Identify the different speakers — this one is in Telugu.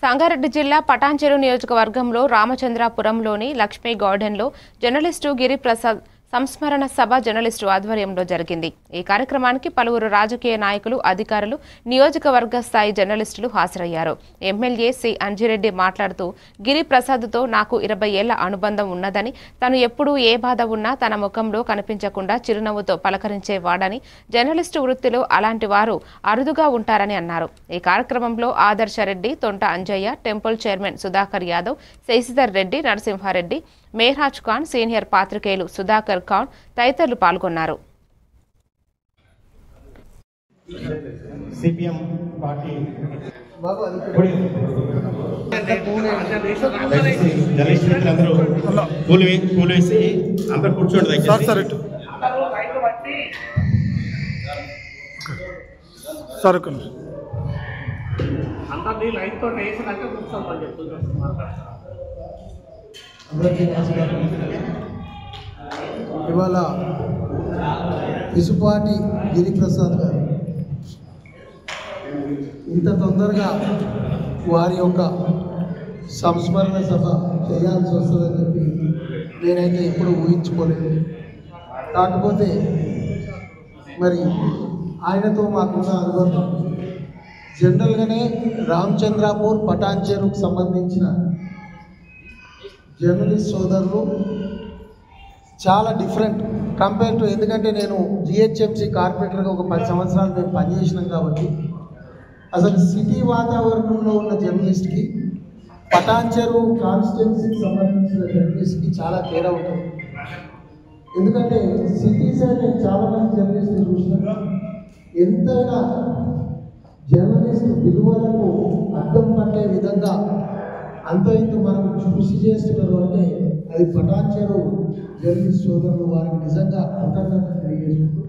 Speaker 1: సంగారెడ్డి జిల్లా పటాన్చెరు నియోజకవర్గంలో రామచంద్రాపురంలోని లక్ష్మీ గార్డెన్లో జర్నలిస్టు గిరిప్రసాద్ సంస్మరణ సభ జర్నలిస్టు ఆధ్వర్యంలో జరిగింది। ఈ కార్యక్రమానికి పలువురు రాజకీయ నాయకులు, అధికారులు, నియోజకవర్గ స్థాయి జర్నలిస్టులు హాజరయ్యారు। ఎమ్మెల్యే సి అంజిరెడ్డి మాట్లాడుతూ గిరిప్రసాద్తో నాకు 20 ఏళ్ల అనుబంధం ఉన్నదని, తను ఎప్పుడూ ఏ బాధ ఉన్నా తన ముఖంలో కనిపించకుండా చిరునవ్వుతో పలకరించేవాడని, జర్నలిస్టు వృత్తిలో అలాంటి వారు అరుదుగా ఉంటారని అన్నారు। ఈ కార్యక్రమంలో Adarsh Reddy, Thonta Anjaiah, temple chairman Sudhakar Yadav, Shashidhar Reddy, Narasimha Reddy, Meharaj Khan, senior పాత్రికేయులు సుధాకర్ ఖాన్ తదితరులు పాల్గొన్నారు।
Speaker 2: సిపిఎం పార్టీ జర్నలిస్టులందరూ పూలు వేసి అందరూ కూర్చోండి దయచేసి।
Speaker 3: అందరినీ లైన్తో వేసినాక కూర్చోమని చెప్తున్నారు।
Speaker 4: ఇవాళ పిసుపాటి గిరిప్రసాద్ గారు ఇంత తొందరగా వారి యొక్క సంస్మరణ సభ చేయాల్సి వస్తుందని చెప్పి నేనైతే ఎప్పుడు ఊహించుకోలేదు। కాకపోతే మరి ఆయనతో మాకున్న అనుబంధం జనరల్గానే రామచంద్రాపూర్ పటాన్చెరుకు సంబంధించిన జర్నలిస్ట్ సోదరులు చాలా డిఫరెంట్ కంపేర్ టు, ఎందుకంటే నేను జిహెచ్ఎంసీ కార్పొరేటర్గా ఒక 10 సంవత్సరాలు మేము పనిచేసినాం కాబట్టి అసలు సిటీ వాతావరణంలో ఉన్న జర్నలిస్ట్కి పటాన్చెరు కాన్స్టిట్యున్సీకి సంబంధించిన జర్నలిస్ట్కి చాలా తేడా ఉంటుంది। ఎందుకంటే సిటీస్ నేను చాలామంది జర్నలిస్ట్ని చూసినా ఎంతైనా జర్నలిస్ట్ విలువలకు అర్థం పట్టే విధంగా అంత ఇంత మనం కృషి చేస్తున్నారు అంటే అది పటాన్చెరు జర్నలిస్ట్ సోదరులు వారికి నిజంగా కృతజ్ఞత తెలియజేసుకుంటూ